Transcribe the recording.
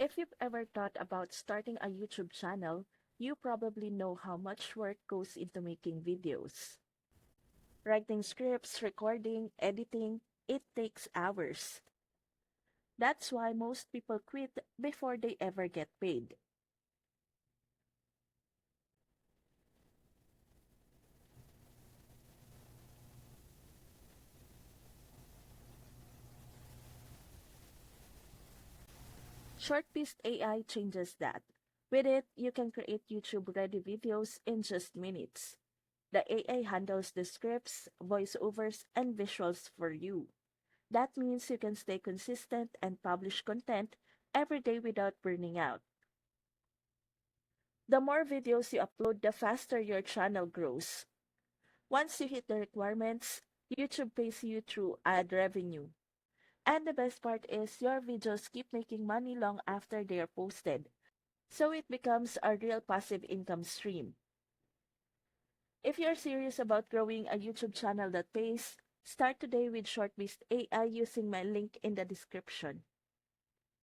If you've ever thought about starting a YouTube channel, you probably know how much work goes into making videos. Writing scripts, recording, editing, it takes hours. That's why most people quit before they ever get paid. ShortBeast AI changes that. With it, you can create YouTube-ready videos in just minutes. The AI handles the scripts, voiceovers, and visuals for you. That means you can stay consistent and publish content every day without burning out. The more videos you upload, the faster your channel grows. Once you hit the requirements, YouTube pays you through ad revenue. And the best part is your videos keep making money long after they are posted. So it becomes a real passive income stream. If you're serious about growing a YouTube channel that pays, start today with ShortBeast AI using my link in the description.